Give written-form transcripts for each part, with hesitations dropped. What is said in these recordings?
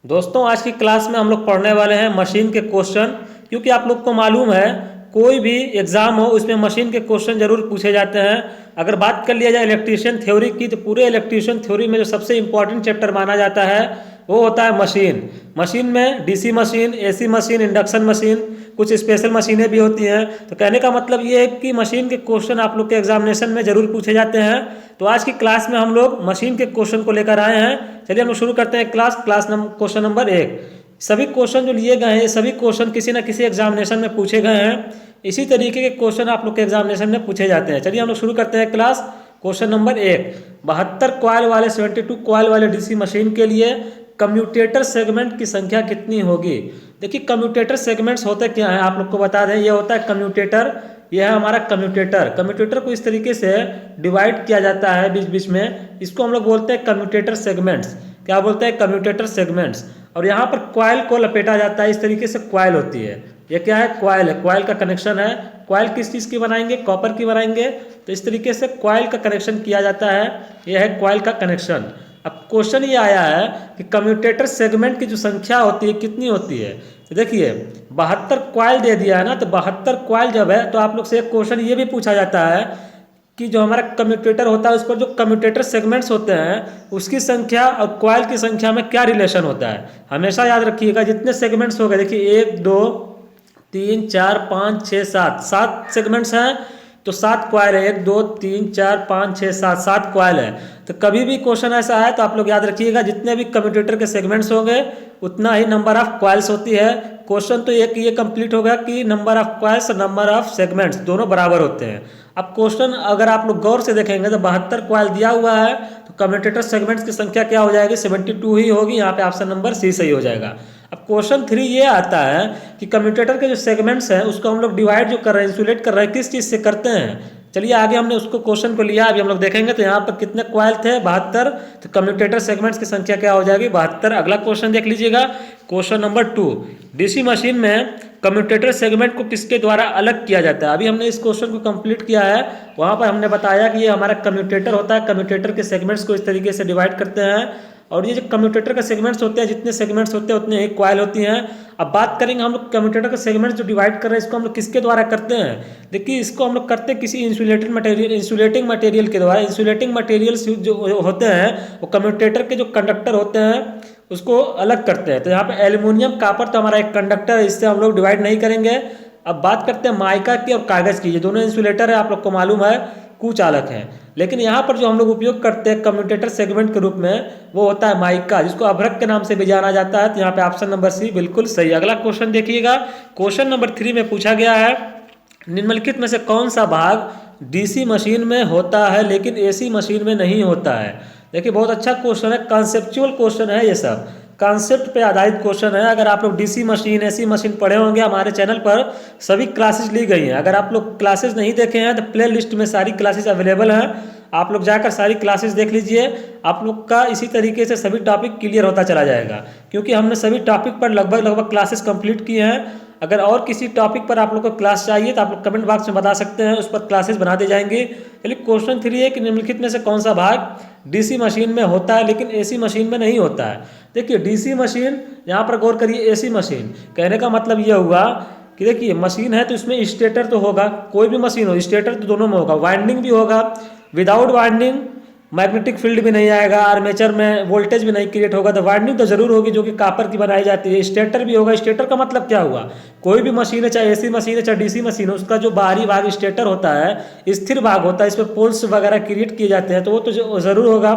दोस्तों आज की क्लास में हम लोग पढ़ने वाले हैं मशीन के क्वेश्चन। क्योंकि आप लोग को मालूम है कोई भी एग्ज़ाम हो उसमें मशीन के क्वेश्चन जरूर पूछे जाते हैं। अगर बात कर लिया जाए इलेक्ट्रीशियन थ्योरी की तो पूरे इलेक्ट्रीशियन थ्योरी में जो सबसे इम्पोर्टेंट चैप्टर माना जाता है वो होता है मशीन। मशीन में DC machine, AC machine, induction machine, कुछ स्पेशल मशीनें भी होती हैं। तो कहने का मतलब ये है कि मशीन के क्वेश्चन आप लोग के एग्जामिनेशन में जरूर पूछे जाते हैं। तो आज की क्लास में हम लोग मशीन के क्वेश्चन को लेकर आए हैं। चलिए हम लोग शुरू करते हैं क्वेश्चन नंबर 1। सभी क्वेश्चन जो लिए गए हैं ये सभी क्वेश्चन किसी न किसी एग्जामिनेशन में पूछे गए हैं। इसी तरीके के क्वेश्चन आप लोग के एग्जामिनेशन में पूछे जाते हैं। चलिए हम लोग शुरू करते हैं क्वेश्चन नंबर 1। 72 कॉइल वाले 72 कॉइल वाले डीसी मशीन के लिए कम्यूटेटर सेगमेंट की संख्या कितनी होगी। देखिए कम्यूटेटर सेगमेंट्स होते क्या हैं आप लोग को बता दें। ये होता है कम्यूटेटर, यह है हमारा कम्यूटेटर। कम्यूटेटर को इस तरीके से डिवाइड किया जाता है बीच बीच में, इसको हम लोग बोलते हैं कम्यूटेटर सेगमेंट्स। क्या बोलते हैं? Commutator segments. और यहाँ पर कॉइल को लपेटा जाता है, इस तरीके से कॉइल होती है। ये क्या है? कॉइल है, कॉइल का कनेक्शन है। कॉइल किस चीज़ की बनाएंगे? कॉपर की बनाएंगे। तो इस तरीके से कॉइल का कनेक्शन किया जाता है, यह है कॉइल का कनेक्शन। अब क्वेश्चन ये आया है कि कम्यूटेटर सेगमेंट की जो संख्या होती है कितनी होती है। तो देखिए 72 कॉइल दे दिया है ना, तो 72 कॉइल जब है तो आप लोग से एक क्वेश्चन ये भी पूछा जाता है कि जो हमारा कम्यूटेटर होता है उस पर जो कम्यूटेटर सेगमेंट्स होते हैं उसकी संख्या और कॉइल की संख्या में क्या रिलेशन होता है। हमेशा याद रखिएगा जितने सेगमेंट्स हो गए, देखिए 1 2 3 4 5 6 7, 7 सेगमेंट्स हैं तो 7 कॉइल है। 1 2 3 4 5 6 7, 7 कॉइल है। तो कभी भी क्वेश्चन ऐसा है तो आप लोग याद रखिएगा जितने भी कम्यूटेटर के सेगमेंट्स होंगे उतना ही नंबर ऑफ कॉइल्स होती है। क्वेश्चन तो एक ये कंप्लीट होगा कि नंबर ऑफ कॉइल्स और नंबर ऑफ सेगमेंट्स दोनों बराबर होते हैं। अब क्वेश्चन अगर आप लोग गौर से देखेंगे तो 72 कॉइल दिया हुआ है तो कम्यूटेटर सेगमेंट्स की संख्या क्या हो जाएगी? 72 ही होगी। यहाँ पे ऑप्शन नंबर सी सही हो जाएगा। अब क्वेश्चन 3 ये आता है कि कम्यूटेटर के जो सेगमेंट्स हैं उसको हम लोग डिवाइड जो कर रहे हैं, इंसुलेट कर रहे हैं, किस चीज़ से करते हैं। चलिए आगे हमने उसको क्वेश्चन को लिया, अभी हम लोग देखेंगे। तो यहाँ पर कितने कॉइल थे? 72। तो कम्यूटेटर सेगमेंट्स की संख्या क्या हो जाएगी? 72। अगला क्वेश्चन देख लीजिएगा, क्वेश्चन नंबर 2। डीसी मशीन में कम्यूटेटर सेगमेंट को किसके द्वारा अलग किया जाता है। अभी हमने इस क्वेश्चन को कंप्लीट किया है, वहाँ पर हमने बताया कि ये हमारा कम्यूटेटर होता है। कम्यूटेटर के सेगमेंट्स को इस तरीके से डिवाइड करते हैं और ये जो कम्यूटेटर के सेगमेंट्स होते हैं, जितने सेगमेंट्स होते हैं उतने ही कॉइल होती हैं। अब बात करेंगे हम लोग कम्यूटेटर के सेगमेंट्स जो डिवाइड कर रहे हैं इसको हम लोग किसके द्वारा करते हैं। देखिए इसको हम लोग करते हैं किसी इंसुलेटिंग मटेरियल के द्वारा। इंसुलेटिंग मटेरियल्स जो होते हैं वो कम्यूटेटर के जो कंडक्टर होते हैं उसको अलग करते हैं। तो यहाँ पे एल्यूमिनियम कॉपर तो हमारा एक कंडक्टर है, इससे हम लोग डिवाइड नहीं करेंगे। अब बात करते हैं माइका की और कागज़ की। ये दोनों इंसुलेटर है, आप लोग को मालूम है, कुचालक है। लेकिन यहाँ पर जो हम लोग उपयोग करते हैं कम्यूटेटर सेगमेंट के रूप में वो होता है माइका, जिसको अभ्रक के नाम से भी जाना जाता है। तो यहाँ पे ऑप्शन नंबर सी बिल्कुल सही। अगला क्वेश्चन देखिएगा, क्वेश्चन नंबर 3 में पूछा गया है निम्नलिखित में से कौन सा भाग डीसी मशीन में होता है लेकिन एसी मशीन में नहीं होता है। देखिए बहुत अच्छा क्वेश्चन है, कॉन्सेप्चुअल क्वेश्चन है, ये सब कॉन्सेप्ट पे आधारित क्वेश्चन है। अगर आप लोग डीसी मशीन, एसी मशीन पढ़े होंगे, हमारे चैनल पर सभी क्लासेस ली गई हैं। अगर आप लोग क्लासेस नहीं देखे हैं तो प्ले लिस्ट में सारी क्लासेस अवेलेबल हैं, आप लोग जाकर सारी क्लासेस देख लीजिए। आप लोग का इसी तरीके से सभी टॉपिक क्लियर होता चला जाएगा, क्योंकि हमने सभी टॉपिक पर लगभग क्लासेस कंप्लीट किए हैं। अगर और किसी टॉपिक पर आप लोग को क्लास चाहिए तो आप लोग कमेंट बॉक्स में बता सकते हैं, उस पर क्लासेस बना दी जाएंगी। चलिए क्वेश्चन 3 है कि निम्नलिखित में से कौन सा भाग डीसी मशीन में होता है लेकिन एसी मशीन में नहीं होता है। देखिए डीसी मशीन, यहाँ पर गौर करिए, एसी मशीन कहने का मतलब यह हुआ कि देखिए मशीन है तो इसमें स्टेटर तो होगा, कोई भी मशीन हो स्टेटर तो दोनों में होगा, वाइंडिंग भी होगा। विदाउट वाइंडिंग मैग्नेटिक फील्ड भी नहीं आएगा, आर्मेचर में वोल्टेज भी नहीं क्रिएट होगा। तो वाइंडिंग तो जरूर होगी जो कि कॉपर की बनाई जाती है। स्टेटर भी होगा। स्टेटर का मतलब क्या हुआ? कोई भी मशीन है, चाहे एसी मशीन है चाहे डीसी मशीन है, उसका जो बाहरी भाग स्टेटर होता है, स्थिर भाग होता है, इस पर पोल्स वगैरह क्रिएट किए जाते हैं, तो वो तो जरूर होगा।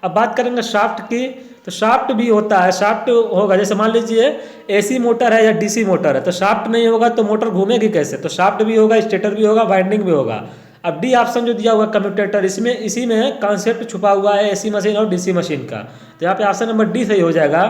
अब बात करेंगे शाफ्ट की, तो शाफ्ट भी होता है, शाफ्ट होगा। जैसे मान लीजिए एसी मोटर है या डीसी मोटर है, तो शाफ्ट नहीं होगा तो मोटर घूमेगी कैसे? तो शाफ्ट भी होगा, स्टेटर भी होगा, वाइंडिंग भी होगा। अब डी ऑप्शन जो दिया हुआ है कम्यूटेटर, इसमें इसी में कॉन्सेप्ट छुपा हुआ है एसी मशीन और डीसी मशीन का। तो यहाँ पे ऑप्शन नंबर डी सही हो जाएगा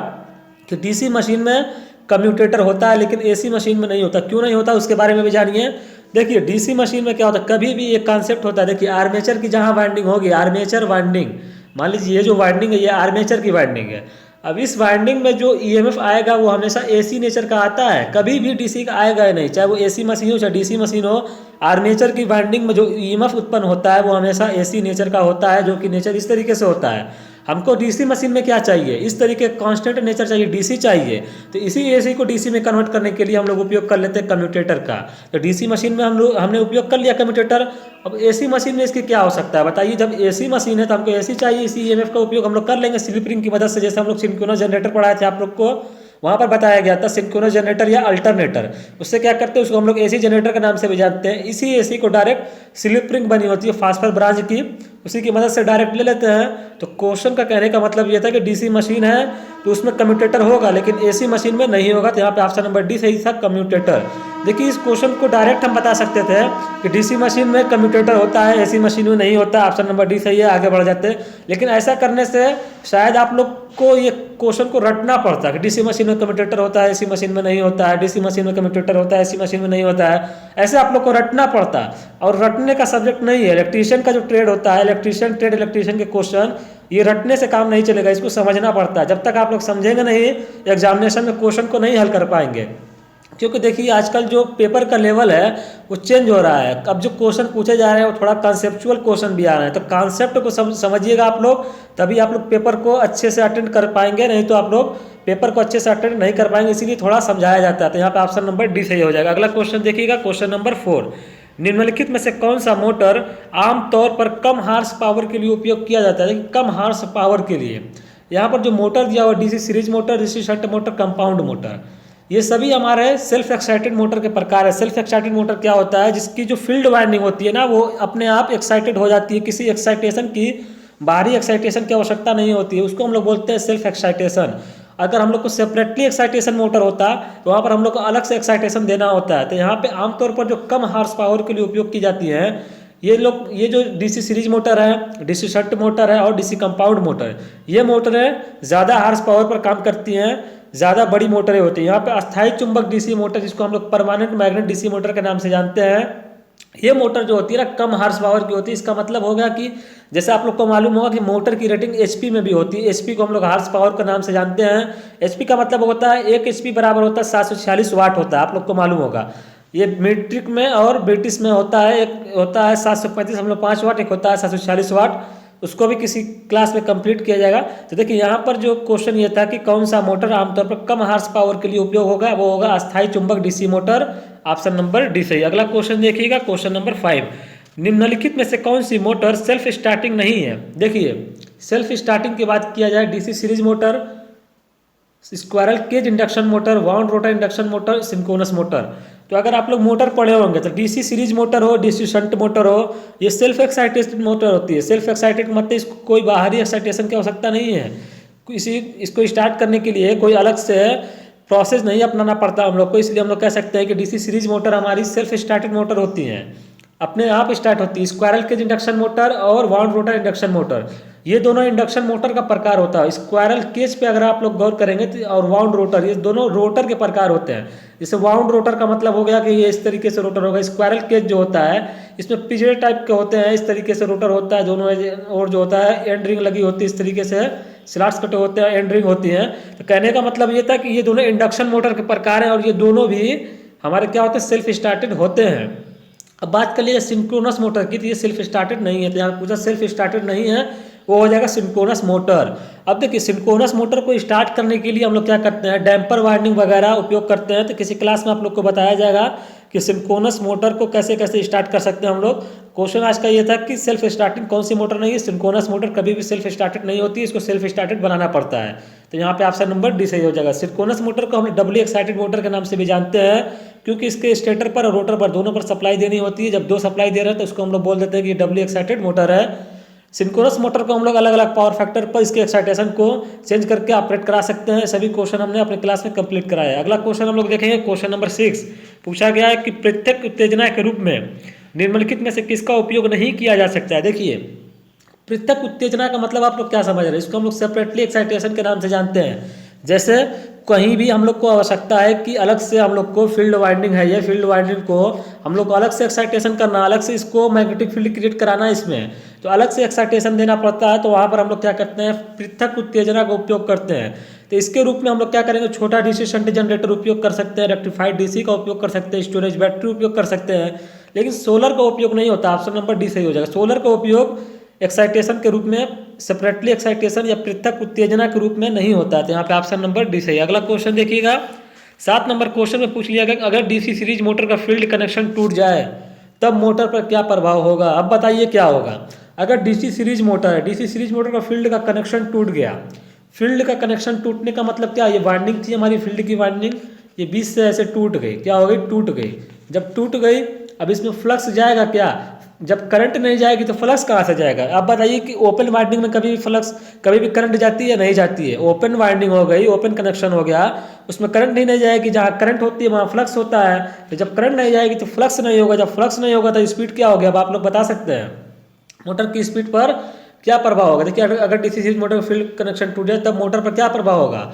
कि डीसी मशीन में कम्यूटेटर होता है लेकिन एसी मशीन में नहीं होता। क्यों नहीं होता उसके बारे में भी जानिए। देखिए डीसी मशीन में क्या होता है, कभी भी एक कॉन्सेप्ट होता है। देखिए आर्मेचर की जहाँ वाइंडिंग होगी, आर्मेचर वाइंडिंग, मान लीजिए ये जो वाइंडिंग है ये आर्मेचर की वाइंडिंग है। अब इस वाइंडिंग में जो ईएमएफ आएगा वो हमेशा एसी नेचर का आता है, कभी भी डीसी का आएगा ही नहीं। चाहे वो एसी मशीन हो चाहे डीसी मशीन हो, आर्मेचर की वाइंडिंग में जो ईएमएफ उत्पन्न होता है वो हमेशा एसी नेचर का होता है, जो कि नेचर इस तरीके से होता है। हमको डीसी मशीन में क्या चाहिए, इस तरीके कांस्टेंट नेचर चाहिए, डीसी चाहिए। तो इसी एसी को डीसी में कन्वर्ट करने के लिए हम लोग उपयोग कर लेते हैं कम्यूटेटर का। तो डीसी मशीन में हमने उपयोग कर लिया कम्यूटेटर। अब एसी मशीन में इसकी क्या हो सकता है बताइए। जब एसी मशीन है तो हमको एसी चाहिए, इसी ईएमएफ का उपयोग हम लोग कर लेंगे स्लिप रिंग की मदद से। जैसे हम लोग सिंक्रोनस जनरेटर पढ़ाए थे आप लोग को, वहाँ पर बताया गया था सिंक्रोनस जनरेटर या अल्टरनेटर। उससे क्या करते हैं, उसको हम लोग एसी जनरेटर के नाम से भी जानते हैं। इसी एसी को डायरेक्ट स्लिप रिंग बनी होती है फास्फर ब्रांच की, उसी की मदद से डायरेक्ट ले लेते हैं। तो क्वेश्चन का कहने का मतलब ये था कि डीसी मशीन है तो उसमें कम्यूटेटर होगा, लेकिन एसी मशीन में नहीं होगा। तो यहाँ पे ऑप्शन नंबर डी सही था, कम्यूटेटर। देखिए इस क्वेश्चन को डायरेक्ट हम बता सकते थे कि डीसी मशीन में कम्यूटेटर होता है, एसी मशीन में नहीं होता। ऑप्शन नंबर डी सही है, आगे बढ़ जाते हैं। लेकिन ऐसा करने से शायद आप लोग को ये क्वेश्चन को रटना पड़ता है कि डीसी मशीन में कम्यूटेटर होता है, एसी मशीन में नहीं होता है, डीसी मशीन में कम्यूटेटर होता है, एसी मशीन में नहीं होता है। ऐसे आप लोग को रटना पड़ता है, और रटने का सब्जेक्ट नहीं है। इलेक्ट्रीशियन का जो ट्रेड होता है, इलेक्ट्रीशियन के क्वेश्चन, ये रटने से काम नहीं चलेगा, इसको समझना पड़ता है। जब तक आप लोग समझेंगे नहीं, एग्जामिनेशन में क्वेश्चन को नहीं हल कर पाएंगे। क्योंकि देखिए आजकल जो पेपर का लेवल है वो चेंज हो रहा है। अब जो क्वेश्चन पूछे जा रहे हैं वो थोड़ा कॉन्सेप्चुअल क्वेश्चन भी आ रहे हैं। तो कॉन्सेप्ट को समझिएगा आप लोग, तभी आप लोग पेपर को अच्छे से अटेंड कर पाएंगे, नहीं तो आप लोग पेपर को अच्छे से अटेंड नहीं कर पाएंगे। इसीलिए थोड़ा समझाया जाता है। तो यहाँ पे ऑप्शन नंबर डी सही हो जाएगा। अगला क्वेश्चन देखिएगा, क्वेश्चन नंबर 4। निम्नलिखित में से कौन सा मोटर आमतौर पर कम हार्स पावर के लिए उपयोग किया जाता है। कम हार्स पावर के लिए यहाँ पर जो मोटर दिया हुआ, DC series motor, DC shunt motor, compound motor, ये सभी हमारे सेल्फ एक्साइटेड मोटर के प्रकार है। सेल्फ एक्साइटेड मोटर क्या होता है, जिसकी जो फील्ड वाइंडिंग होती है ना, वो अपने आप एक्साइटेड हो जाती है, किसी एक्साइटेशन की, बाहरी एक्साइटेशन की आवश्यकता नहीं होती है, उसको हम लोग बोलते हैं सेल्फ एक्साइटेशन। अगर हम लोग को सेपरेटली एक्साइटेशन मोटर होता तो वहाँ पर हम लोग को अलग से एक्साइटेशन देना होता है। तो यहाँ पे आमतौर पर जो कम हार्स पावर के लिए उपयोग की जाती है, ये जो डीसी सीरीज मोटर है, डीसी शंट मोटर है और डीसी कंपाउंड मोटर, ये मोटरें ज़्यादा हार्स पावर पर काम करती हैं, ज़्यादा बड़ी मोटरें होती हैं। यहाँ पे अस्थायी चुंबक डीसी मोटर, जिसको हम लोग परमानेंट मैग्नेट डीसी मोटर के नाम से जानते हैं, ये मोटर जो होती है ना कम हार्स पावर की होती है। इसका मतलब हो गया कि जैसे आप लोग को मालूम होगा कि मोटर की रेटिंग एचपी में भी होती है। एचपी को हम लोग हार्स पावर के नाम से जानते हैं। एचपी का मतलब होता है 1 एचपी बराबर होता है 746 वाट होता है, आप लोग को मालूम होगा। ये मीट्रिक में और ब्रिटिश में होता है, एक होता है 735.5 वाट, एक होता है 746 वाट। उसको भी किसी क्लास में कंप्लीट किया जाएगा। तो देखिए यहाँ पर जो क्वेश्चन ये था कि कौन सा मोटर आमतौर पर कम हार्स पावर के लिए उपयोग होगा, वो होगा अस्थायी चुंबक DC motor. Option number D सही। अगला क्वेश्चन देखिएगा, क्वेश्चन नंबर 5। निम्नलिखित में से कौन सी मोटर सेल्फ स्टार्टिंग नहीं है। देखिए सेल्फ स्टार्टिंग की बात किया जाए, DC series motor, squirrel cage induction motor, wound rotor induction motor, synchronous motor. तो अगर आप लोग मोटर पढ़े होंगे तो डीसी सीरीज मोटर हो, डीसी शंट मोटर हो, ये सेल्फ एक्साइटेड मोटर होती है। सेल्फ एक्साइटेड मतलब इसको कोई बाहरी एक्साइटेशन की आवश्यकता नहीं है। इसको स्टार्ट करने के लिए कोई अलग से प्रोसेस नहीं अपनाना पड़ता हम लोग को। इसलिए हम लोग कह सकते हैं कि डीसी सीरीज मोटर हमारी सेल्फ स्टार्टेड मोटर होती हैं, अपने आप स्टार्ट होती है। स्क्वायरल केज इंडक्शन मोटर और वाउंड रोटर इंडक्शन मोटर, ये दोनों इंडक्शन मोटर का प्रकार होता है। स्क्वायरल केज पे अगर आप लोग गौर करेंगे तो, और वाउंड रोटर, ये दोनों रोटर के प्रकार होते हैं। जैसे वाउंड रोटर का मतलब हो गया कि ये इस तरीके से रोटर होगा। स्क्वायरल केज जो होता है इसमें पिजड़े टाइप के होते हैं, इस तरीके से रोटर होता है दोनों। और जो होता है एंड रिंग लगी होती है, इस तरीके से स्लॉट्स कटे होते हैं, एंड रिंग होती हैं। तो कहने का मतलब ये था कि ये दोनों इंडक्शन मोटर के प्रकार हैं, और ये दोनों भी हमारे क्या होते हैं, सेल्फ स्टार्टेड होते हैं। अब बात कर लीजिए सिंक्रोनस मोटर की, तो ये सेल्फ स्टार्टेड नहीं है। तो यहाँ पूछा सेल्फ स्टार्टेड नहीं है, वो हो जाएगा सिंक्रोनस मोटर। अब देखिए सिंक्रोनस मोटर को स्टार्ट करने के लिए हम लोग क्या करते हैं, डैम्पर वाइंडिंग वगैरह उपयोग करते हैं। तो किसी क्लास में आप लोग को बताया जाएगा कि सिंक्रोनस मोटर को कैसे कैसे स्टार्ट कर सकते हैं हम लोग। क्वेश्चन आज का ये था कि सेल्फ स्टार्टिंग कौन सी मोटर नहीं है। सिंक्रोनस मोटर कभी भी सेल्फ स्टार्टेड नहीं होती, इसको सेल्फ स्टार्टेड बनाना पड़ता है। तो यहाँ पे ऑप्शन नंबर डी सही हो जाएगा। सिंक्रोनस मोटर को हम डबली एक्साइटेड मोटर के नाम से भी जानते हैं, क्योंकि इसके स्टेटर पर और रोटर पर दोनों पर सप्लाई देनी होती है। जब दो सप्लाई दे रहे हैं तो उसको हम लोग बोल देते हैं कि डबली एक्साइटेड मोटर है। सिंक्रोनस मोटर को हम लोग अलग अलग पावर फैक्टर पर इसके एक्साइटेशन को चेंज करके ऑपरेट करा सकते हैं। सभी क्वेश्चन हमने अपने क्लास में कंप्लीट कराया है। अगला क्वेश्चन हम लोग देखेंगे, क्वेश्चन नंबर 6। पूछा गया है कि पृथक उत्तेजना के रूप में निम्नलिखित में से किसका उपयोग नहीं किया जा सकता है। देखिए पृथक उत्तेजना का मतलब आप लोग क्या समझ रहे हैं, इसको हम लोग सेपरेटली एक्साइटेशन के नाम से जानते हैं। जैसे कहीं भी हम लोग को आवश्यकता है कि अलग से हम लोग को फील्ड वाइंडिंग है, ये फील्ड वाइंडिंग को हम लोग को अलग से एक्साइटेशन करना, अलग से इसको मैग्नेटिक फील्ड क्रिएट कराना, इसमें तो अलग से एक्साइटेशन देना पड़ता है। तो वहाँ पर हम लोग क्या करते हैं, पृथक उत्तेजना का उपयोग करते हैं। तो इसके रूप में हम लोग क्या करेंगे, छोटा डीसी शंट जनरेटर उपयोग कर सकते हैं, रेक्टिफाइड डीसी का उपयोग कर सकते हैं, स्टोरेज बैटरी उपयोग कर सकते हैं। लेकिन सोलर का उपयोग नहीं होता। ऑप्शन नंबर डी सही हो जाएगा। सोलर का उपयोग एक्साइटेशन के रूप में सेपरेटली एक्साइटेशन या पृथक उत्तेजना के रूप में नहीं होता है। तो यहाँ पे ऑप्शन नंबर डी सही। अगला क्वेश्चन देखिएगा, 7 नंबर क्वेश्चन में पूछ लिया गया अगर डीसी सीरीज मोटर का फील्ड कनेक्शन टूट जाए तब मोटर पर क्या प्रभाव होगा। अब बताइए क्या होगा। अगर डीसी सीरीज मोटर है, डीसी सीरीज मोटर का फील्ड का कनेक्शन टूट गया, फील्ड का कनेक्शन टूटने का मतलब क्या, ये वाइंडिंग थी हमारी फील्ड की वाइंडिंग, ये बीच से ऐसे टूट गई, क्या हो गई, टूट गई। जब टूट गई अब इसमें फ्लक्स जाएगा क्या, जब करंट नहीं जाएगी तो फ्लक्स कहाँ से जाएगा। अब बताइए कि ओपन वाइंडिंग में कभी भी फ्लक्स, कभी भी करंट जाती है, नहीं जाती है। ओपन वाइंडिंग हो गई, ओपन कनेक्शन हो गया, उसमें करंट नहीं जाएगी, जहाँ करंट होती है वहाँ फ्लक्स होता है। तो जब करंट नहीं जाएगी तो फ्लक्स नहीं होगा, जब फ्लक्स नहीं होगा तो स्पीड क्या हो गया। अब आप लोग बता सकते हैं मोटर की स्पीड पर क्या प्रभाव होगा। देखिए अगर डीसी सीरीज मोटर का फील्ड कनेक्शन टूट जाए तब मोटर पर क्या प्रभाव होगा।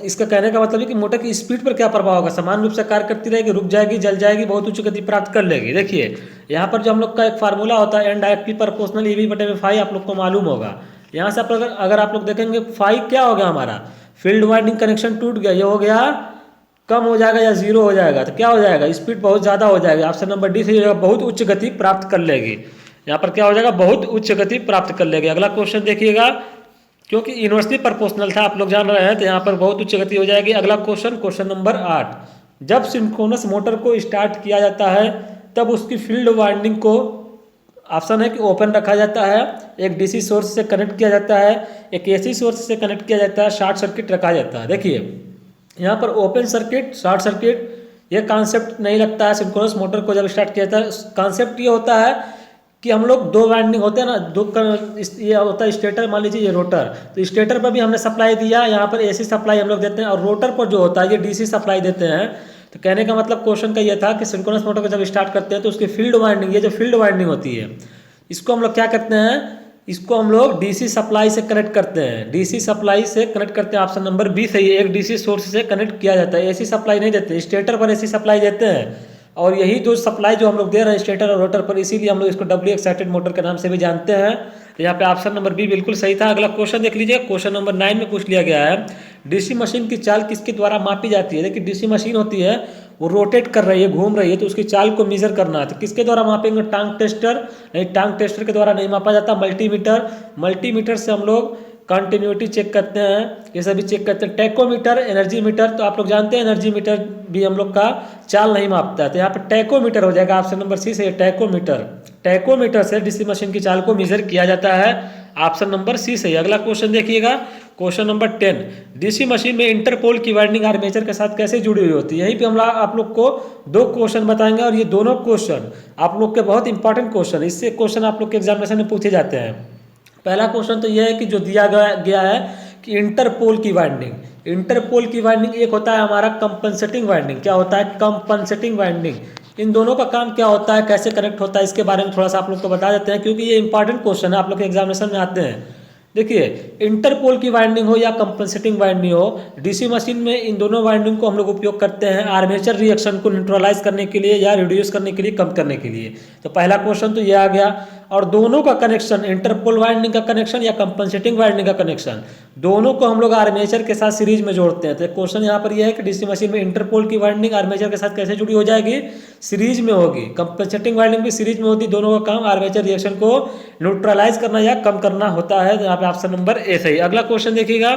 इसका कहने का मतलब है कि मोटर की स्पीड पर क्या प्रभाव होगा, समान रूप से कार्य करती रहेगी, रुक जाएगी, जल जाएगी, बहुत उच्च गति प्राप्त कर लेगी। देखिए यहाँ पर जो हम लोग का एक फार्मूला होता है एन डायरेक्टली प्रोपोर्शनल EV/F, आप लोग को मालूम होगा। यहाँ से अगर आप लोग देखेंगे फाई क्या हो गया हमारा, फील्ड वाइंडिंग कनेक्शन टूट गया, ये हो गया कम हो जाएगा या जीरो हो जाएगा, तो क्या हो जाएगा, स्पीड बहुत ज़्यादा हो जाएगी। ऑप्शन नंबर डी से बहुत उच्च गति प्राप्त कर लेगी। यहाँ पर क्या हो जाएगा, बहुत उच्च गति प्राप्त कर लेगी। अगला क्वेश्चन देखिएगा, क्योंकि इन्वर्सली प्रोपोर्शनल था आप लोग जान रहे हैं, तो यहाँ पर बहुत उच्च गति हो जाएगी। अगला क्वेश्चन, क्वेश्चन नंबर 8, जब सिंक्रोनस मोटर को स्टार्ट किया जाता है तब उसकी फील्ड वाइंडिंग को, ऑप्शन है कि ओपन रखा जाता है, एक डीसी सोर्स से कनेक्ट किया जाता है, एक एसी सोर्स से कनेक्ट किया जाता है, शॉर्ट सर्किट रखा जाता है। देखिए यहाँ पर ओपन सर्किट, शॉर्ट सर्किट, ये कॉन्सेप्ट नहीं लगता है सिंक्रोनस मोटर को जब स्टार्ट किया जाता है। कॉन्सेप्ट ये होता है कि हम लोग दो वाइंडिंग होते हैं ना, ये होता है स्टेटर, मान लीजिए ये रोटर, तो स्टेटर पर भी हमने सप्लाई दिया, यहाँ पर एसी सप्लाई हम लोग देते हैं, और रोटर पर जो होता है ये डीसी सप्लाई देते हैं। तो कहने का मतलब क्वेश्चन का ये था कि सिंक्रोनस मोटर को जब स्टार्ट करते हैं तो उसकी फील्ड वाइंडिंग, ये जो फील्ड वाइंडिंग होती है, इसको हम लोग क्या करते हैं, इसको हम लोग डीसी सप्लाई से कनेक्ट करते हैं, डीसी सप्लाई से कनेक्ट करते हैं। ऑप्शन नंबर बी सही है, एक डीसी सोर्स से कनेक्ट किया जाता है, एसी सप्लाई नहीं देते, स्टेटर पर एसी सप्लाई देते हैं। और यही जो सप्लाई जो हम लोग दे रहे हैं स्टेटर और रोटर पर, इसीलिए हम लोग इसको डब्ल्यू एक्साइटेड मोटर के नाम से भी जानते हैं। तो यहाँ पे ऑप्शन नंबर बी बिल्कुल सही था। अगला क्वेश्चन देख लीजिए, क्वेश्चन नंबर 9 में पूछ लिया गया है, डीसी मशीन की चाल किसके द्वारा मापी जाती है। देखिए डीसी मशीन होती है, वो रोटेट कर रही है, घूम रही है, तो उसकी चाल को मेजर करना है, तो किसके द्वारा मापेंगे, टांग टेस्टर, नहीं टांग टेस्टर के द्वारा नहीं मापा जाता, मल्टीमीटर, मल्टीमीटर से हम लोग कंटिन्यूटी चेक करते हैं, ये सभी चेक करते हैं। टैकोमीटर, एनर्जी मीटर, तो आप लोग जानते हैं एनर्जी मीटर भी हम लोग का चाल नहीं मापता है, तो यहाँ पे टैकोमीटर हो जाएगा, ऑप्शन नंबर सी से टैकोमीटर, टैकोमीटर से डीसी मशीन की चाल को मेजर किया जाता है, ऑप्शन नंबर सी सही। अगला क्वेश्चन देखिएगा, क्वेश्चन नंबर 10, डीसी मशीन में इंटरपोल की वाइंडिंग आर्मेचर के साथ कैसे जुड़ी हुई होती है। यहीं पे हम आप लोग को 2 क्वेश्चन बताएंगे, और ये दोनों क्वेश्चन आप लोग के बहुत इंपॉर्टेंट क्वेश्चन, इससे क्वेश्चन आप लोग के एग्जामिनेशन में पूछे जाते हैं। पहला क्वेश्चन तो यह है कि जो दिया गया है कि इंटरपोल की वाइंडिंग, इंटरपोल की वाइंडिंग एक होता है हमारा कंपनसेटिंग वाइंडिंग, क्या होता है, कंपनसेटिंग वाइंडिंग। इन दोनों का काम क्या होता है, कैसे कनेक्ट होता है, इसके बारे में थोड़ा सा आप लोग को बता देते हैं, क्योंकि ये इंपॉर्टेंट क्वेश्चन है, आप लोग के एग्जामिनेशन में आते हैं। देखिए इंटरपोल की वाइंडिंग हो या कंपनसेटिंग वाइंडिंग हो, डीसी मशीन में इन दोनों वाइंडिंग को हम लोग उपयोग करते हैं आर्मेचर रिएक्शन को न्यूट्रलाइज करने के लिए या रिड्यूस करने के लिए, कम करने के लिए। तो पहला क्वेश्चन तो ये आ गया। और दोनों का कनेक्शन, इंटरपोल वाइंडिंग का कनेक्शन या कंपनसेटिंग वाइंडिंग का कनेक्शन, दोनों को हम लोग आर्मेचर के साथ सीरीज में जोड़ते हैं। तो क्वेश्चन यहाँ पर यह है कि डीसी मशीन में इंटरपोल की वाइंडिंग आर्मेचर के साथ कैसे जुड़ी हो जाएगी, सीरीज में होगी। कंपनसेटिंग वाइंडिंग भी सीरीज में होती, दोनों का काम आर्मेचर रिएक्शन को न्यूट्रलाइज करना या कम करना होता है। यहाँ पे ऑप्शन नंबर ए सही। अगला क्वेश्चन देखिएगा,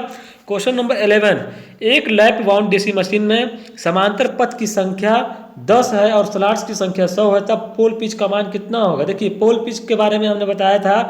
क्वेश्चन नंबर 11, एक लैप वाउंड डीसी मशीन में समांतर पथ की संख्या 10 है और स्लॉट्स की संख्या 100 है, तब पोल पिच का मान कितना होगा। देखिए पोल पिच के बारे में हमने बताया था,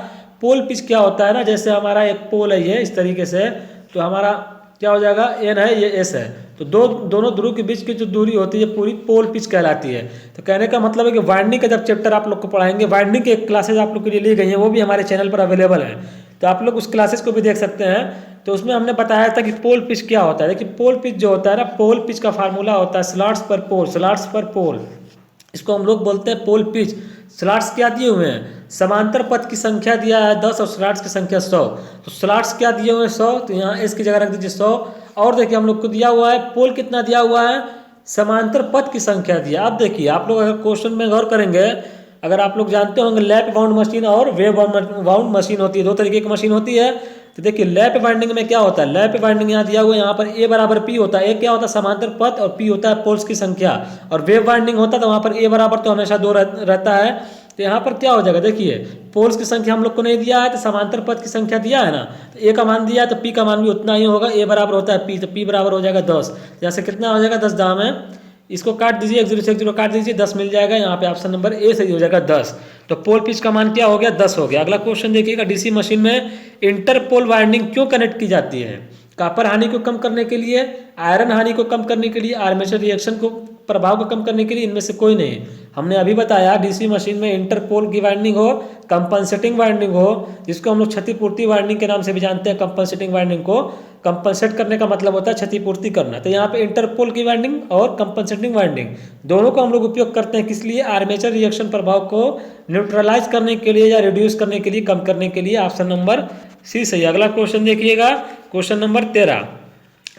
पोल पिच क्या होता है ना, जैसे हमारा एक पोल है ये इस तरीके से, तो हमारा क्या हो जाएगा, एन है, ये एस है, तो दोनों ध्रुव के बीच की जो दूरी होती है पूरी पोल पिच कहलाती है। तो कहने का मतलब है कि वाइंडिंग का जब चैप्टर आप लोग को पढ़ाएंगे, वाइंडिंग के क्लासेज आप लोग के लिए ली गई हैं, वो भी हमारे चैनल पर अवेलेबल है, तो आप लोग उस क्लासेस को भी देख सकते हैं। तो उसमें हमने बताया था कि पोल पिच क्या होता है। देखिए पोल पिच जो होता है ना, पोल पिच का फार्मूला होता है स्लॉट्स पर पोल, स्लॉट्स पर पोल, इसको हम लोग बोलते हैं पोल पिच। स्लॉट्स क्या दिए हुए हैं, समांतर पथ की संख्या दिया है 10 और स्लॉट्स की संख्या 100, तो स्लॉट्स क्या दिए हुए हैं 100, तो यहाँ एस की जगह रख दीजिए 100। और देखिए हम लोग को दिया हुआ है पोल कितना दिया हुआ है, समांतर पथ की संख्या दिया। अब देखिए आप लोग अगर क्वेश्चन में गौर करेंगे, अगर आप लोग जानते होंगे लैप वाउंड मशीन और वेव वाउंड मशीन होती है, 2 तरीके की मशीन होती है। तो देखिए लैप वाइंडिंग में क्या होता है, लैप वाइंडिंग यहाँ दिया हुआ है, यहाँ पर ए बराबर पी होता है, ए क्या होता है समांतर पथ और पी होता है पोल्स की संख्या, और वेव वाइंडिंग होता है तो वहाँ पर ए बराबर तो हमेशा 2 रहता है तो यहाँ पर क्या हो जाएगा, देखिए पोल्स की संख्या हम लोग को नहीं दिया है, तो समांतर पथ की संख्या दिया है ना, तो ए का मान दिया है तो पी का मान भी उतना ही होगा। ए बराबर होता है पी, तो पी बराबर हो जाएगा 10। जैसे कितना हो जाएगा 10 दाम है, इसको काट दीजिए, 1 0 से 1 0 काट दीजिए, 10 मिल जाएगा। यहाँ पे ऑप्शन नंबर ए सही हो जाएगा 10। तो पोल पिच का मान क्या हो गया, 10 हो गया। अगला क्वेश्चन देखिएगा, डीसी मशीन में इंटरपोल वाइंडिंग क्यों कनेक्ट की जाती है? कॉपर हानि को कम करने के लिए, आयरन हानि को कम करने के लिए, आर्मेचर रिएक्शन को प्रभाव को कम करने के लिए, इनमें से कोई नहीं। हमने अभी बताया डीसी मशीन में इंटरपोल की वाइंडिंग हो, कंपनसेटिंग वाइंडिंग हो, जिसको हम लोग क्षतिपूर्ति वाइंडिंग के नाम से भी जानते हैं। कंपनसेटिंग वाइंडिंग को कंपनसेट करने का मतलब होता है क्षतिपूर्ति करना। तो यहाँ पे इंटरपोल की वाइंडिंग और कंपनसेटिंग वाइंडिंग दोनों का हम लोग उपयोग करते हैं। किस लिए? आर्मेचर रिएक्शन प्रभाव को न्यूट्रलाइज करने के लिए या रिड्यूस करने के लिए, कम करने के लिए। ऑप्शन नंबर सी सही। अगला क्वेश्चन देखिएगा, क्वेश्चन नंबर 13,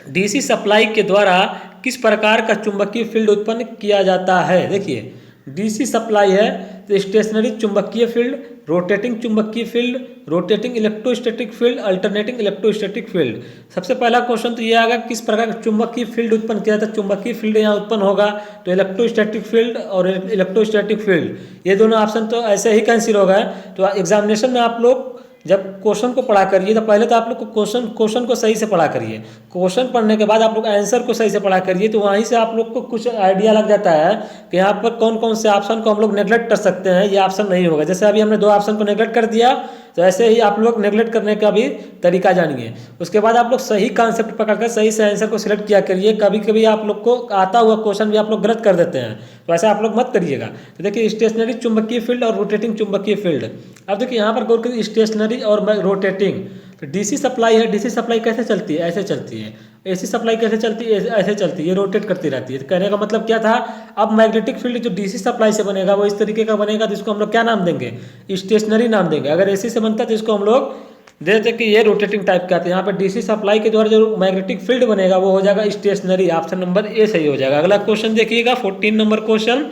डीसी सप्लाई के द्वारा किस प्रकार का चुंबकीय फील्ड उत्पन्न किया जाता है? देखिए डीसी सप्लाई है तो स्टेशनरी चुंबकीय फील्ड, रोटेटिंग चुंबकीय field, rotating electrostatic field, alternating electrostatic field. सबसे पहला क्वेश्चन तो ये आएगा किस प्रकार का चुंबकीय फील्ड उत्पन्न किया जाता है। चुंबकीय फील्ड यहाँ उत्पन्न होगा तो इलेक्ट्रोस्टैटिक फील्ड और इलेक्ट्रोस्टैटिक फील्ड, ये दोनों ऑप्शन तो ऐसे ही कैंसिल हो गए। तो एग्जामिनेशन में आप लोग जब क्वेश्चन को पढ़ा करिए तो पहले तो आप लोग को क्वेश्चन को सही से पढ़ा करिए। क्वेश्चन पढ़ने के बाद आप लोग आंसर को सही से पढ़ा करिए, तो वहीं से आप लोग को कुछ आइडिया लग जाता है कि यहाँ पर कौन कौन से ऑप्शन को हम लोग नेगलेक्ट कर सकते हैं, ये ऑप्शन नहीं होगा। जैसे अभी हमने 2 ऑप्शन को नेगलेक्ट कर दिया, तो ऐसे ही आप लोग नेगलेक्ट करने का भी तरीका जानिए। उसके बाद आप लोग सही कॉन्सेप्ट पकड़कर सही से आंसर को सिलेक्ट किया करिए। कभी कभी आप लोग को आता हुआ क्वेश्चन भी आप लोग गलत कर देते हैं, तो ऐसा आप लोग मत करिएगा। तो देखिए स्टेशनरी चुंबकीय फील्ड और रोटेटिंग चुंबकीय फील्ड। अब देखिए यहाँ पर गौर करिए स्टेशनरी और रोटेटिंग। तो डीसी सप्लाई है, डीसी सप्लाई कैसे चलती है? ऐसे चलती है। एसी सप्लाई कैसे चलती है? ऐसे चलती है, ये रोटेट करती रहती है। तो कहने का मतलब क्या था, अब मैग्नेटिक फील्ड जो डीसी सप्लाई से बनेगा वो इस तरीके का बनेगा, जिसको हम लोग क्या नाम देंगे? स्टेशनरी नाम देंगे। अगर एसी से बनता है तो इसको हम लोग देते कि ये रोटेटिंग टाइप का आता है। यहाँ पर डीसी सप्लाई के द्वारा जो मैग्नेटिक फील्ड बनेगा वो हो जाएगा स्टेशनरी। ऑप्शन नंबर ए सही हो जाएगा। अगला क्वेश्चन देखिएगा 14 नंबर क्वेश्चन।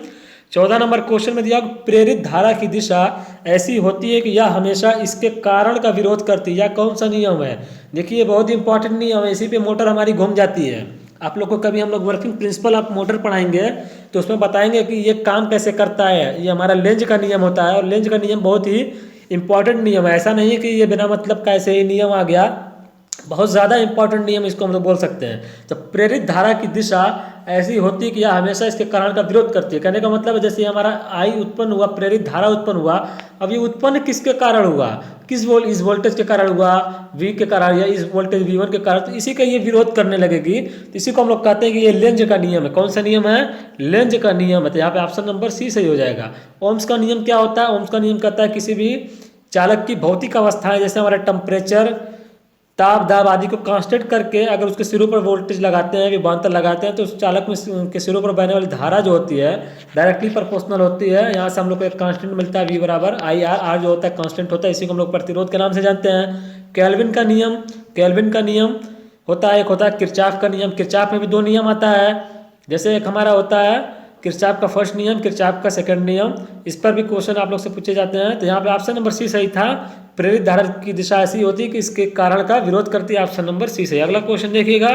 14 नंबर क्वेश्चन में दिया प्रेरित धारा की दिशा ऐसी होती है कि यह हमेशा इसके कारण का विरोध करती है। यह कौन सा नियम है? देखिए बहुत ही इंपॉर्टेंट नियम है, इसी पे मोटर हमारी घूम जाती है। आप लोग को कभी हम लोग वर्किंग प्रिंसिपल ऑफ मोटर पढ़ाएंगे तो उसमें बताएंगे कि ये काम कैसे करता है। ये हमारा लेंज का नियम होता है और लेंज का नियम बहुत ही इंपॉर्टेंट नियम है। ऐसा नहीं है कि ये बिना मतलब का ऐसे ही नियम आ गया, बहुत ज़्यादा इंपॉर्टेंट नियम इसको हम लोग बोल सकते हैं। तो प्रेरित धारा की दिशा ऐसी होती है कि यह हमेशा इसके कारण का विरोध करती है। कहने का मतलब है जैसे हमारा आई उत्पन्न हुआ, प्रेरित धारा उत्पन्न हुआ, अब ये उत्पन्न किसके कारण हुआ? इस वोल्टेज के कारण हुआ, वी के कारण, या इस वोल्टेज V1 के कारण, तो इसी का ये विरोध करने लगेगी। तो इसी को हम लोग कहते हैं कि ये लेंज का नियम है। कौन सा नियम है? लेंज का नियम है। तो यहाँ पे ऑप्शन नंबर सी सही हो जाएगा। ओम्स का नियम क्या होता है? ओम्स का नियम कहता है किसी भी चालक की भौतिक अवस्थाएं, जैसे हमारा टेम्परेचर, ताप, दाब आदि को कांस्टेंट करके अगर उसके सिरों पर वोल्टेज लगाते हैं, विभवांतर लगाते हैं, तो उस चालक में के सिरों पर बहने वाली धारा जो होती है डायरेक्टली प्रोपोर्शनल होती है। यहाँ से हम लोग को एक कांस्टेंट मिलता है V बराबर IR। R जो होता है कांस्टेंट होता है, इसी को हम लोग प्रतिरोध के नाम से जानते हैं। केल्विन का नियम, केल्विन का नियम होता है, एक होता है किरचॉफ का नियम। किरचॉफ में भी 2 नियम आता है, जैसे एक हमारा होता है किरचॉफ का फर्स्ट नियम, किरचॉफ का सेकंड नियम। इस पर भी क्वेश्चन आप लोग से पूछे जाते हैं। तो यहाँ पे ऑप्शन नंबर सी सही था। प्रेरित धारा की दिशा ऐसी होती है कि इसके कारण का विरोध करती है। ऑप्शन नंबर सी सही। अगला क्वेश्चन देखिएगा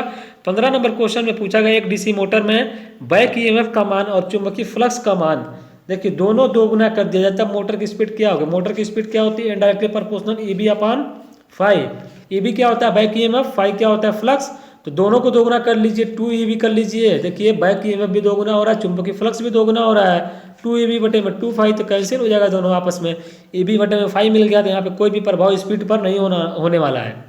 15 नंबर क्वेश्चन में पूछा गया एक डीसी मोटर में बैक EMF का मान और चुंबकीय फ्लक्स का मान, देखिए दोनों 2 गुना कर दिया जाता है। मोटर की स्पीड क्या होगी? मोटर की स्पीड क्या होती है? Indirectly proportional EB/φ। EB क्या होता है? Back EMF। φ क्या होता है? फ्लक्स। तो दोनों को 2 गुना कर लीजिए, 2EB कर लीजिए। देखिए बैक EMF भी 2 गुना हो रहा है, चुंबकीय फ्लक्स भी 2 गुना हो रहा है। 2EB बटे में 2φ, तो कैंसिल हो जाएगा दोनों आपस में। EB बटे में φ मिल गया, तो यहाँ पे कोई भी प्रभाव स्पीड पर नहीं होने वाला है।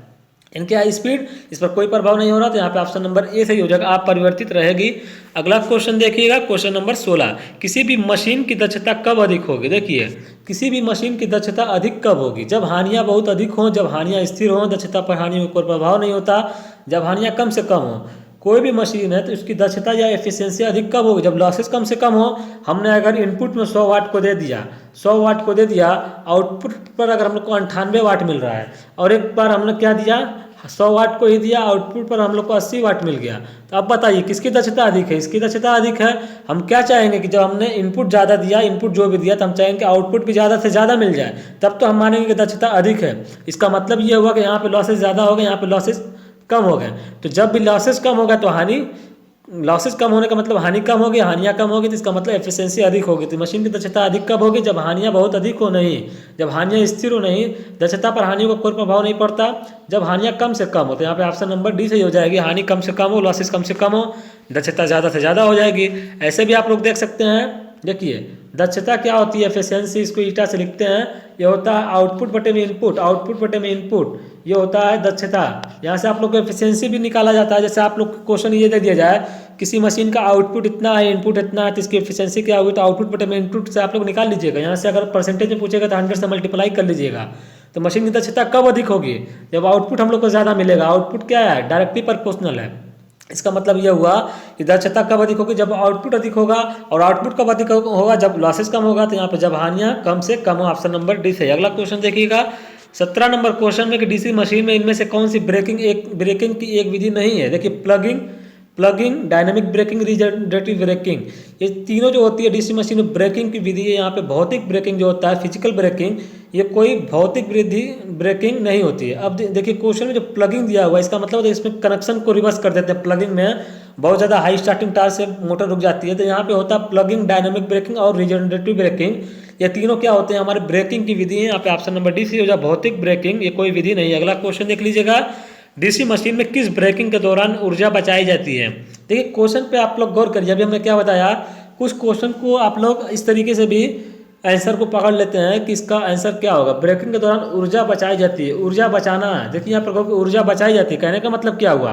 इनके हाई स्पीड, इस पर कोई प्रभाव नहीं हो रहा, तो यहाँ पे ऑप्शन नंबर ए सही हो जाएगा। आप परिवर्तित रहेगी। अगला क्वेश्चन देखिएगा, क्वेश्चन नंबर 16। किसी भी मशीन की दक्षता कब अधिक होगी? देखिए किसी भी मशीन की दक्षता अधिक कब होगी? जब हानियाँ बहुत अधिक हों, जब हानियाँ स्थिर हों, दक्षता पर हानि में कोई प्रभाव नहीं होता, जब हानियाँ कम से कम हों। कोई भी मशीन है तो उसकी दक्षता या एफिशिएंसी अधिक कब होगी? जब लॉसेस कम से कम हो। हमने अगर इनपुट में 100 वाट को दे दिया, 100 वाट को दे दिया, आउटपुट पर अगर हम लोग को 98 वाट मिल रहा है, और एक बार हमने क्या दिया, 100 वाट को ही दिया, आउटपुट पर हम लोग को 80 वाट मिल गया। तो अब बताइए किसकी दक्षता अधिक है? इसकी दक्षता अधिक है। हम क्या चाहेंगे कि जब हमने इनपुट ज़्यादा दिया, इनपुट जो भी दिया, तो हम चाहेंगे आउटपुट भी ज़्यादा से ज़्यादा मिल जाए, तब तो हम मानेंगे कि दक्षता अधिक है। इसका मतलब ये हुआ कि यहाँ पे लॉसेस ज़्यादा हो गए, यहाँ पे लॉसेस कम हो गए। तो जब भी लॉसेस कम होगा तो हानि लॉसेज कम होने का मतलब हानि कम होगी, हानियाँ कम होगी तो इसका मतलब एफिशिएंसी अधिक होगी। तो मशीन की दक्षता अधिक कब होगी? जब हानियाँ बहुत अधिक हो नहीं, जब हानियाँ स्थिर हो नहीं, दक्षता पर हानियों का कोई प्रभाव नहीं पड़ता, जब हानियाँ कम से कम हो। तो यहाँ पे ऑप्शन नंबर डी सही हो जाएगी, हानि कम से कम हो, लॉसेज कम से कम हो, दक्षता ज़्यादा से ज़्यादा हो जाएगी। ऐसे भी आप लोग देख सकते हैं, देखिए दक्षता क्या होती है, एफिशिएंसी इसको ईटा से लिखते हैं, ये होता है आउटपुट बटे में इनपुट, आउटपुट बटे में इनपुट, ये होता है दक्षता। यहाँ से आप लोग को एफिशिएंसी भी निकाला जाता है। जैसे आप लोग को क्वेश्चन ये दे दिया जाए, किसी मशीन का आउटपुट इतना है, इनपुट इतना है, तो इसकी एफिशिएंसी क्या होगी? तो आउटपुट बटे में इनपुट से आप लोग निकाल लीजिएगा। यहाँ से अगर परसेंटेज में पूछेगा तो 100 से मल्टीप्लाई कर लीजिएगा। तो मशीन की दक्षता कब अधिक होगी? जब आउटपुट हम लोग को ज़्यादा मिलेगा। आउटपुट क्या है? डायरेक्टली प्रोपोर्शनल है। इसका मतलब यह हुआ कि दक्षता कब अधिक होगी? जब आउटपुट अधिक होगा। और आउटपुट कब अधिक होगा? जब लॉसेस कम होगा। तो यहाँ पे जब हानियाँ कम से कम हो। ऑप्शन नंबर डी सही। अगला क्वेश्चन देखिएगा 17 नंबर क्वेश्चन में कि डीसी मशीन में इनमें से कौन सी ब्रेकिंग की एक विधि नहीं है? देखिए plugging, dynamic braking, regenerative braking, ये तीनों जो होती है डीसी मशीन में ब्रेकिंग की विधि है। यहाँ पे भौतिक ब्रेकिंग जो होता है, फिजिकल ब्रेकिंग, ये कोई भौतिक विधि ब्रेकिंग नहीं होती है। अब देखिए क्वेश्चन में जो प्लगिंग दिया हुआ है, इसका मतलब है इसमें कनेक्शन को रिवर्स कर देते हैं। प्लगिंग में बहुत ज़्यादा हाई स्टार्टिंग टार्क से मोटर रुक जाती है, तो यहाँ पे होता है प्लगिंग, डायनामिक ब्रेकिंग और रीजनरेटिव ब्रेकिंग। ये तीनों क्या होते हैं? हमारे ब्रेकिंग की विधि है। यहाँ पे ऑप्शन नंबर डी सी हो जाए, भौतिक ब्रेकिंग, ये कोई विधि नहीं है। अगला क्वेश्चन देख लीजिएगा, डीसी मशीन में किस ब्रेकिंग के दौरान ऊर्जा बचाई जाती है? देखिए क्वेश्चन पे आप लोग गौर करिए। अभी हमने क्या बताया, कुछ क्वेश्चन को आप लोग इस तरीके से भी आंसर को पकड़ लेते हैं कि इसका आंसर क्या होगा। ब्रेकिंग के दौरान ऊर्जा बचाई जाती है, ऊर्जा बचाना है। देखिए यहाँ पर ऊर्जा बचाई जाती है, कहने का मतलब क्या हुआ?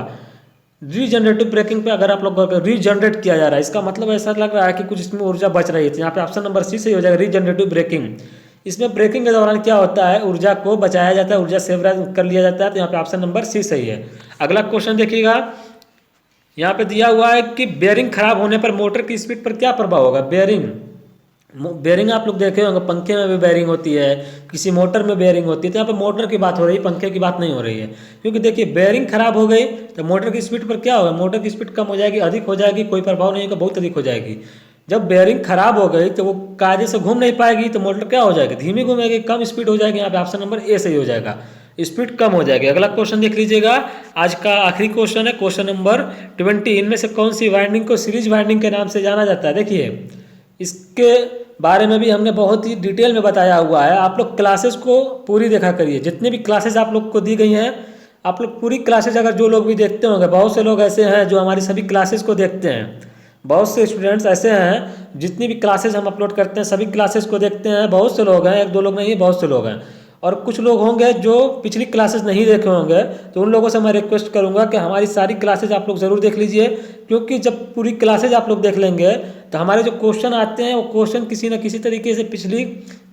रीजनरेटिव ब्रेकिंग पे अगर आप लोग रीजनरेट किया जा रहा है, इसका मतलब ऐसा लग रहा है कि कुछ इसमें ऊर्जा बच रही है। तो यहाँ पे ऑप्शन नंबर सी सही हो जाएगा, रीजनरेटिव ब्रेकिंग। इसमें ब्रेकिंग के दौरान क्या होता है? ऊर्जा को बचाया जाता है, ऊर्जा सेव कर लिया जाता है। तो यहाँ पे ऑप्शन नंबर सी सही है। अगला क्वेश्चन देखिएगा, यहाँ पे दिया हुआ है कि बेयरिंग खराब होने पर मोटर की स्पीड पर क्या प्रभाव होगा? बेयरिंग आप लोग देखे होंगे, पंखे में भी बेयरिंग होती है, किसी मोटर में बेयरिंग होती है। तो यहाँ पे मोटर की बात हो रही है, पंखे की बात नहीं हो रही है। क्योंकि देखिए बेयरिंग खराब हो गई तो मोटर की स्पीड पर क्या होगा? मोटर की स्पीड कम हो जाएगी, अधिक हो जाएगी, कोई प्रभाव नहीं होगा, बहुत अधिक हो जाएगी। जब बेयरिंग खराब हो गई तो वो कायदे से घूम नहीं पाएगी, तो मोटर क्या हो जाएगी? धीमी घूमेगी, कम स्पीड हो जाएगी। यहाँ पे ऑप्शन नंबर ए सही हो जाएगा, स्पीड कम हो जाएगी। अगला क्वेश्चन देख लीजिएगा, आज का आखिरी क्वेश्चन है, क्वेश्चन नंबर 20। इनमें से कौन सी वाइंडिंग को सीरीज वाइंडिंग के नाम से जाना जाता है? देखिए इसके बारे में भी हमने बहुत ही डिटेल में बताया हुआ है। आप लोग क्लासेस को पूरी देखा करिए, जितने भी क्लासेस आप लोग को दी गई हैं, आप लोग पूरी क्लासेस अगर जो लोग भी देखते होंगे, बहुत से लोग ऐसे हैं जो हमारी सभी क्लासेस को देखते हैं। बहुत से स्टूडेंट्स ऐसे हैं, जितनी भी क्लासेस हम अपलोड करते हैं सभी क्लासेस को देखते हैं। बहुत से लोग हैं, एक दो लोग नहीं, बहुत से लोग हैं। और कुछ लोग होंगे जो पिछली क्लासेस नहीं देखे होंगे, तो उन लोगों से मैं रिक्वेस्ट करूंगा कि हमारी सारी क्लासेज आप लोग ज़रूर देख लीजिए। क्योंकि जब पूरी क्लासेज आप लोग देख लेंगे तो हमारे जो क्वेश्चन आते हैं वो क्वेश्चन किसी न किसी तरीके से पिछली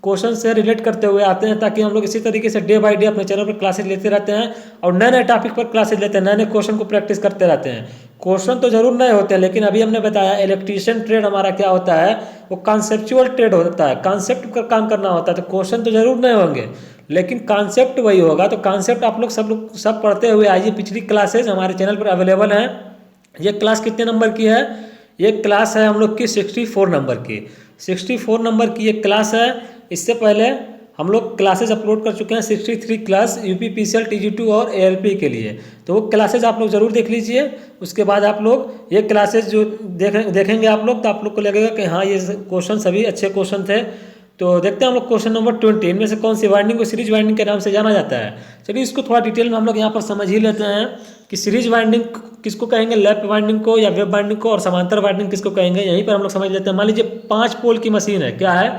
क्वेश्चन से रिलेट करते हुए आते हैं, ताकि हम लोग इसी तरीके से डे बाय डे अपने चैनल पर क्लासेज लेते रहते हैं और नए नए टॉपिक पर क्लासेज लेते हैं, नए नए क्वेश्चन को प्रैक्टिस करते रहते हैं। क्वेश्चन तो जरूर नए होते हैं, लेकिन अभी हमने बताया इलेक्ट्रीशियन ट्रेड हमारा क्या होता है, वो कॉन्सेप्चुअल ट्रेड होता है, कॉन्सेप्ट पर काम करना होता है। तो क्वेश्चन तो जरूर नए होंगे, लेकिन कॉन्सेप्ट वही होगा। तो कॉन्सेप्ट आप लोग सब पढ़ते हुए आइए। पिछली क्लासेज हमारे चैनल पर अवेलेबल हैं। ये क्लास कितने नंबर की है? ये क्लास है हम लोग की 64 नंबर की। 64 नंबर की ये क्लास है। इससे पहले हम लोग क्लासेज अपलोड कर चुके हैं 63 क्लास यूपीपीसीएल टीजी2 और एएलपी के लिए। तो वो क्लासेज आप लोग ज़रूर देख लीजिए। उसके बाद आप लोग ये क्लासेज जो देखेंगे आप लोग, तो आप लोग को लगेगा कि हाँ ये क्वेश्चन सभी अच्छे क्वेश्चन थे। तो देखते हैं हम लोग क्वेश्चन नंबर 20। इनमें से कौन सी वाइंडिंग को सीरीज वाइंडिंग के नाम से जाना जाता है? चलिए इसको थोड़ा डिटेल में हम लोग यहाँ पर समझ ही लेते हैं कि सीरीज वाइंडिंग किसको कहेंगे, लैप वाइंडिंग को या वेब वाइंडिंग को, और समांतर वाइंडिंग किसको कहेंगे, यहीं पर हम लोग समझ लेते हैं। मान लीजिए 5 पोल की मशीन है, क्या है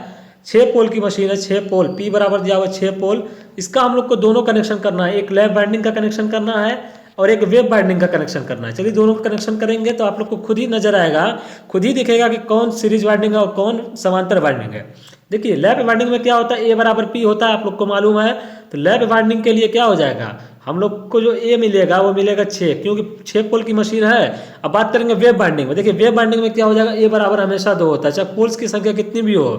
6 पोल की मशीन है, 6 पोल, P बराबर दिया हुआ 6 पोल। इसका हम लोग को दोनों कनेक्शन करना है, एक लैप वाइंडिंग का कनेक्शन करना है और एक वेब बाइंडिंग का कनेक्शन करना है। चलिए दोनों का कनेक्शन करेंगे तो आप लोग को खुद ही नजर आएगा, खुद ही दिखेगा कि कौन सीरीज वाइंडिंग है और कौन समांतर वाइंडिंग है। देखिए लैप वाइंडिंग में क्या होता है, ए बराबर पी होता है, आप लोग को मालूम है। तो लैप वाइंडिंग के लिए क्या हो जाएगा, हम लोग को जो ए मिलेगा वो मिलेगा 6, क्योंकि 6 पोल की मशीन है। अब बात करेंगे वेब बाइंडिंग में। देखिए वेब बाइंडिंग में क्या हो जाएगा, ए बराबर हमेशा 2 होता है, चाहे पोल्स की संख्या कितनी भी हो,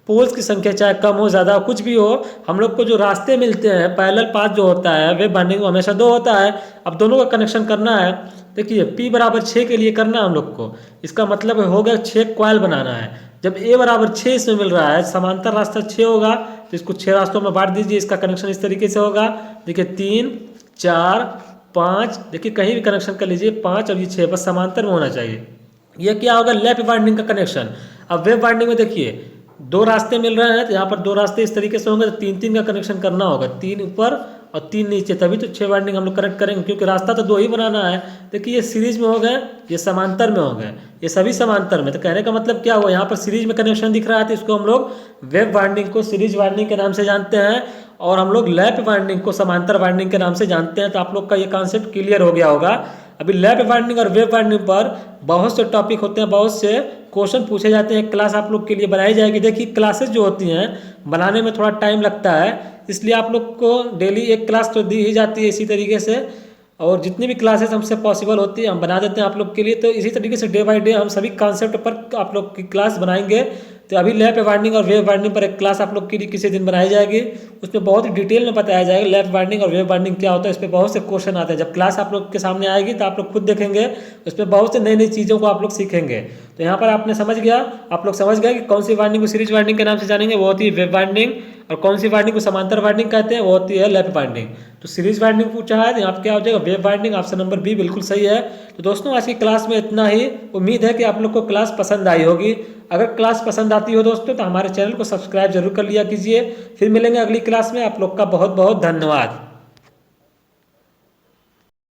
पोल्स की संख्या चाहे कम हो ज़्यादा कुछ भी हो, हम लोग को जो रास्ते मिलते हैं पैरेलल पाथ जो होता है वेब बाइंडिंग में हमेशा 2 होता है। अब दोनों का कनेक्शन करना है। देखिए P बराबर 6 के लिए करना है हम लोग को, इसका मतलब हो गया 6 कॉइल बनाना है। जब A बराबर 6 इसमें मिल रहा है, समांतर रास्ता 6 होगा, तो इसको 6 रास्तों में बांट दीजिए। इसका कनेक्शन इस तरीके से होगा, देखिए 3 4 5, देखिए कहीं भी कनेक्शन कर लीजिए, 5 और ये 6 बस समांतर में होना चाहिए। ये क्या होगा, लैप वाइंडिंग का कनेक्शन। अब वेव वाइंडिंग में देखिए 2 रास्ते मिल रहे हैं, तो यहाँ पर 2 रास्ते इस तरीके से होंगे, तो 3-3 का कनेक्शन करना होगा, 3 ऊपर और 3 नीचे, तभी तो 6 वाइंडिंग हम लोग कनेक्ट करेंगे, क्योंकि रास्ता तो 2 ही बनाना है। देखिए ये सीरीज में हो गए, ये समांतर में हो गए, ये सभी समांतर में। तो कहने का मतलब क्या हुआ, यहाँ पर सीरीज में कनेक्शन दिख रहा है, तो इसको हम लोग वेव वाइंडिंग को सीरीज वाइंडिंग के नाम से जानते हैं, और हम लोग लैप वाइंडिंग को समांतर वाइंडिंग के नाम से जानते हैं। तो आप लोग का ये कॉन्सेप्ट क्लियर हो गया होगा। अभी लैप वाइंडिंग और वेव वाइंडिंग पर बहुत से टॉपिक होते हैं, बहुत से क्वेश्चन पूछे जाते हैं, क्लास आप लोग के लिए बनाई जाएगी। देखिए क्लासेस जो होती हैं बनाने में थोड़ा टाइम लगता है, इसलिए आप लोग को डेली एक क्लास तो दी ही जाती है इसी तरीके से, और जितनी भी क्लासेस हमसे पॉसिबल होती है हम बना देते हैं आप लोग के लिए। तो इसी तरीके से डे बाय डे हम सभी कॉन्सेप्ट पर आप लोग की क्लास बनाएंगे। तो अभी लैप वाइंडिंग और वेव वाइंडिंग पर एक क्लास आप लोग के लिए किसी दिन बनाई जाएगी, उसमें बहुत ही डिटेल में बताया जाएगा लैप वाइंडिंग और वेव वाइंडिंग क्या होता है। इस पर बहुत से क्वेश्चन आते हैं, जब क्लास आप लोग के सामने आएगी तो आप लोग खुद देखेंगे, उस पर बहुत से नई नई चीज़ों को आप लोग सीखेंगे। तो यहाँ पर आपने समझ गया, आप लोग समझ गए कि कौन सी वाइंडिंग को सीरीज वाइंडिंग के नाम से जानेंगे, वो होती है वेव वाइंडिंग, और कौन सी वाइंडिंग को समांतर वाइंडिंग कहते हैं, वो होती है लैप वाइंडिंग। तो सीरीज वाइंडिंग पूछा है, तो यहाँ पर क्या हो जाएगा, wave winding. Option number B बिल्कुल सही है। तो दोस्तों आज की क्लास में इतना ही, उम्मीद है कि आप लोग को क्लास पसंद आई होगी। अगर क्लास पसंद आती हो दोस्तों तो हमारे चैनल को सब्सक्राइब जरूर कर लिया कीजिए। फिर मिलेंगे अगली क्लास में, आप लोग का बहुत बहुत धन्यवाद।